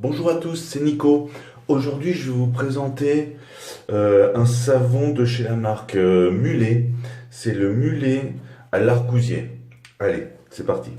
Bonjour à tous, c'est Nico. Aujourd'hui, je vais vous présenter un savon de chez la marque Mulet. C'est le Mulet à l'argousier. Allez, c'est parti.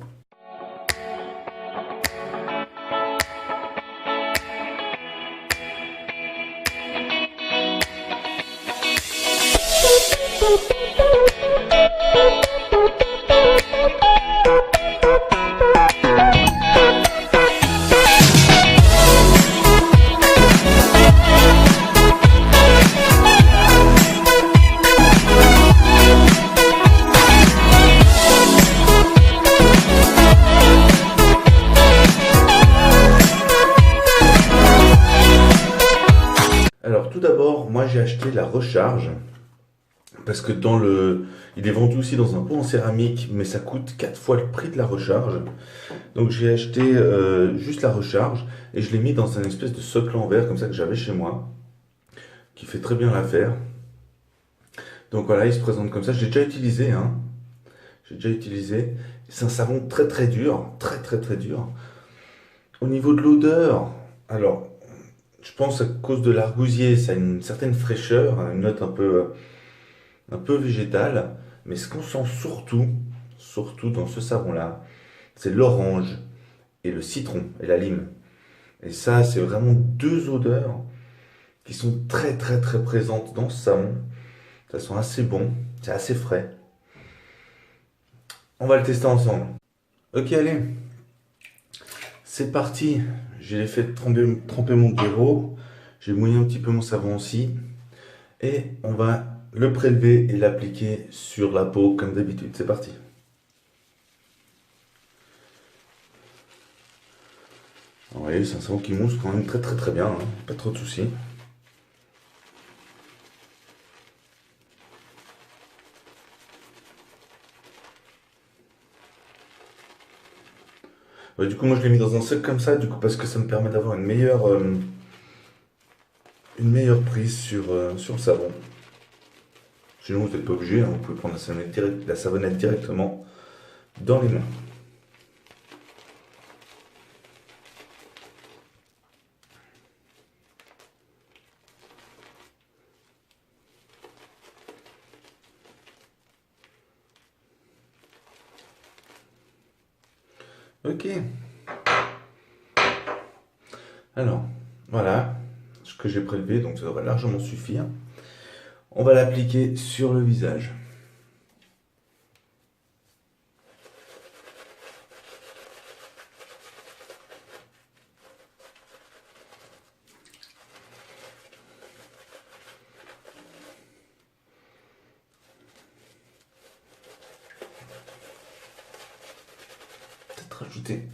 Alors tout d'abord, moi j'ai acheté la recharge parce que il est vendu aussi dans un pot en céramique, mais ça coûte 4 fois le prix de la recharge. Donc j'ai acheté juste la recharge et je l'ai mis dans un espèce de socle en verre comme ça que j'avais chez moi, qui fait très bien l'affaire. Donc voilà, il se présente comme ça. J'ai déjà utilisé, hein. J'ai déjà utilisé. C'est un savon très très dur, très très très dur. Au niveau de l'odeur, alors je pense à cause de l'argousier, ça a une certaine fraîcheur, une note un peu végétale. Mais ce qu'on sent surtout dans ce savon-là, c'est l'orange et le citron et la lime. Et ça, c'est vraiment deux odeurs qui sont très très très présentes dans ce savon. Ça sent assez bon, c'est assez frais. On va le tester ensemble. Ok, allez, c'est parti. J'ai fait tremper mon bureau. J'ai mouillé un petit peu mon savon aussi. Et on va le prélever et l'appliquer sur la peau comme d'habitude. C'est parti. Vous voyez, c'est un savon qui mousse quand même très très très bien, hein. Pas trop de soucis. Ouais, du coup, moi je l'ai mis dans un sac comme ça, du coup, parce que ça me permet d'avoir une meilleure prise sur le savon. Sinon, vous n'êtes pas obligé, hein, vous pouvez prendre la savonnette directement dans les mains. Ok, alors voilà ce que j'ai prélevé, donc ça devrait largement suffire. On va l'appliquer sur le visage. Peut-être rajouter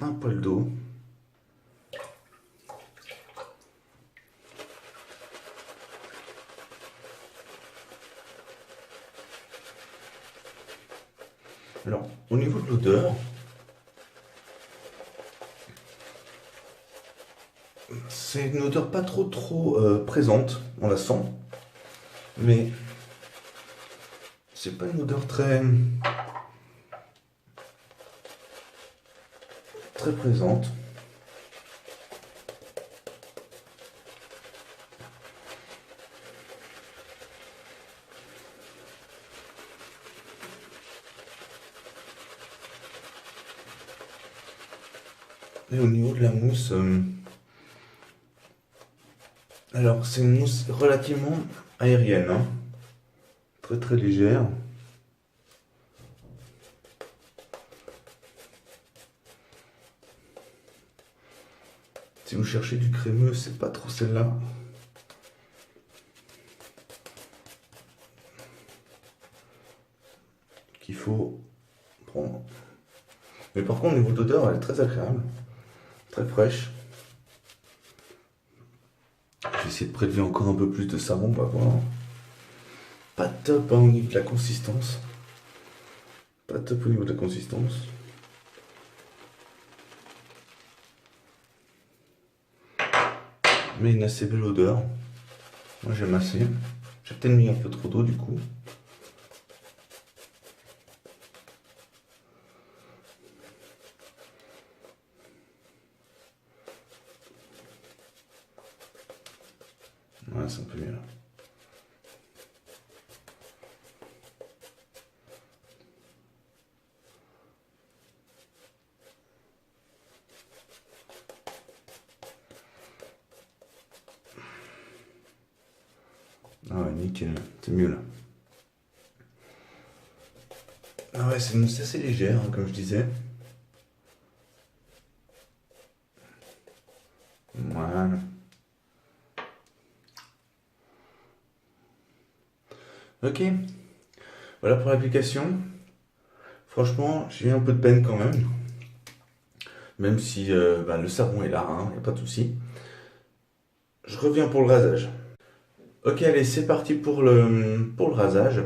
un poil d'eau. Alors, au niveau de l'odeur, c'est une odeur pas trop présente, on la sent, mais c'est pas une odeur très présente. Et au niveau de la mousse, alors c'est une mousse relativement aérienne, hein, très très légère. Si vous cherchez du crémeux, c'est pas trop celle-là. Qu'il faut prendre. Mais par contre, au niveau d'odeur, elle est très agréable, très fraîche. Je vais essayer de prélever encore un peu plus de savon, on va voir. Pas top, hein, au niveau de la consistance. Pas top au niveau de la consistance. Mais une assez belle odeur. Moi j'aime assez. J'ai peut-être mis un peu trop d'eau du coup. Ouais, c'est un peu mieux là. Ah ouais, nickel, c'est mieux là. Ah ouais, c'est une mousse assez légère, hein, comme je disais. Voilà. Ok, voilà pour l'application. Franchement, j'ai eu un peu de peine quand même. Même si bah, le savon est là, il n'y a pas de souci. Je reviens pour le rasage. Ok, allez, c'est parti pour le rasage.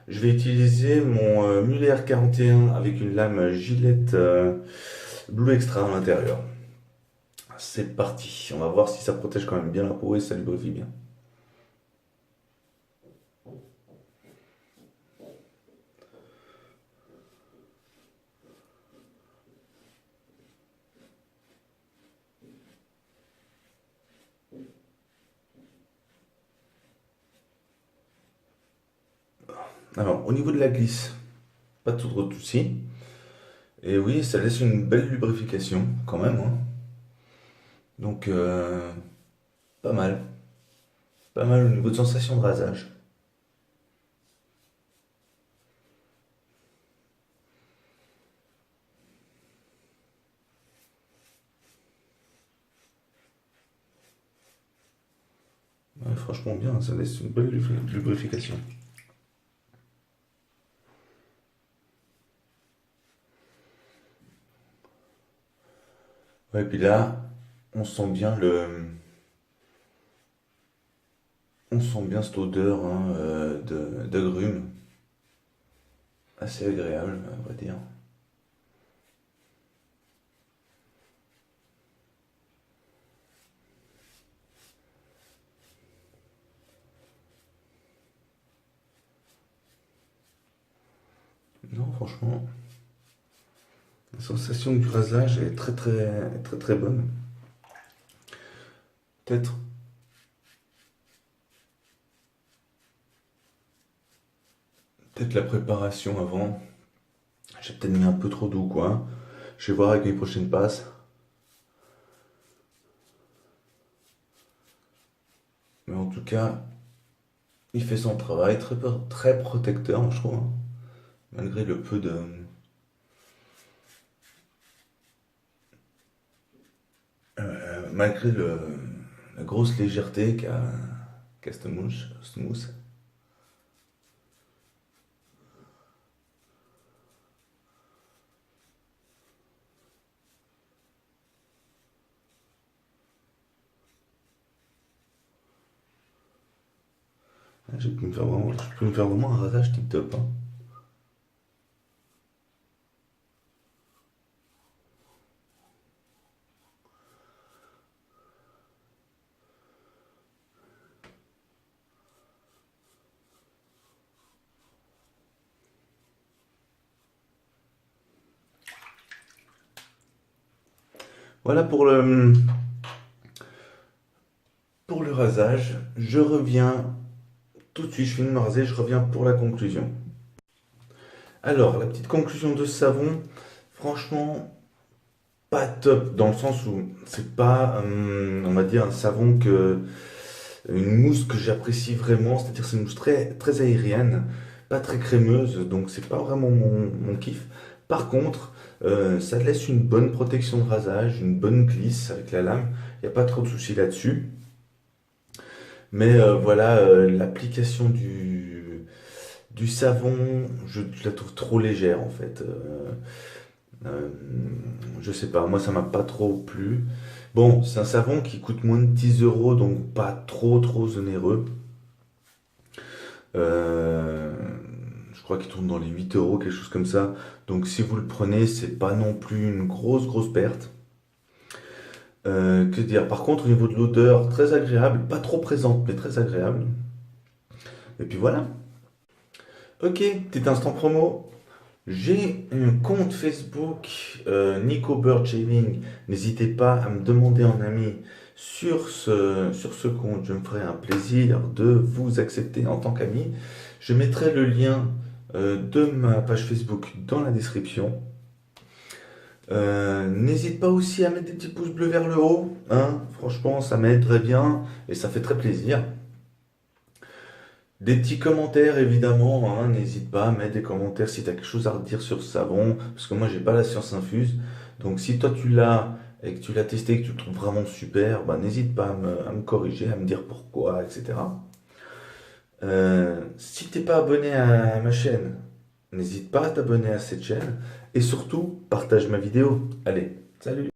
Je vais utiliser mon Muller 41 avec une lame Gillette Blue Extra à l'intérieur. C'est parti. On va voir si ça protège quand même bien la peau et ça lubrifie bien. Alors, au niveau de la glisse, pas de trop de soucis. Et oui, ça laisse une belle lubrification quand même, hein. Donc, pas mal. Pas mal au niveau de sensation de rasage. Ouais, franchement bien, ça laisse une belle lubrification. Ouais, puis là, on sent bien on sent bien cette odeur hein, d'agrumes. Assez agréable, à vrai dire. Non, franchement, la sensation du rasage est très bonne. Peut-être, peut-être la préparation avant. J'ai peut-être mis un peu trop d'eau, quoi. Je vais voir avec mes prochaines passes. Mais en tout cas, il fait son travail, très protecteur, je trouve, hein. Malgré le peu de. Malgré la grosse légèreté qu'a cette mousse. Je peux me faire vraiment un rasage tip top, hein. Voilà pour le rasage. Je reviens tout de suite, je finis de me raser, je reviens pour la conclusion. Alors, la petite conclusion de ce savon, franchement, pas top, dans le sens où c'est pas, on va dire, un savon une mousse que j'apprécie vraiment, c'est-à-dire c'est une mousse très aérienne, pas très crémeuse, donc c'est pas vraiment mon kiff. Par contre, ça laisse une bonne protection de rasage, une bonne glisse avec la lame, il n'y a pas trop de soucis là-dessus. Mais voilà, l'application du savon, je la trouve trop légère en fait. Euh, je sais pas, moi ça m'a pas trop plu. Bon, c'est un savon qui coûte moins de 10 euros, donc pas trop onéreux. Euh, je crois qu'il tourne dans les 8 euros, quelque chose comme ça. Donc si vous le prenez, c'est pas non plus une grosse perte. Que dire? Par contre, au niveau de l'odeur, très agréable, pas trop présente, mais très agréable. Et puis voilà. Ok, petit instant promo. J'ai un compte Facebook Nico Bird Shaving. N'hésitez pas à me demander en ami sur ce compte. Je me ferai un plaisir de vous accepter en tant qu'ami. Je mettrai le lien de ma page Facebook dans la description. N'hésite pas aussi à mettre des petits pouces bleus vers le haut, hein. Franchement, ça m'aide très bien et ça fait très plaisir. Des petits commentaires, évidemment, hein, n'hésite pas à mettre des commentaires si tu as quelque chose à redire sur ce savon, parce que moi, j'ai pas la science infuse. Donc, si toi, tu l'as et que tu l'as testé et que tu le trouves vraiment super, bah, n'hésite pas à me corriger, à me dire pourquoi, etc. Si t'es pas abonné à ma chaîne, n'hésite pas à t'abonner à cette chaîne et surtout, partage ma vidéo. Allez, salut!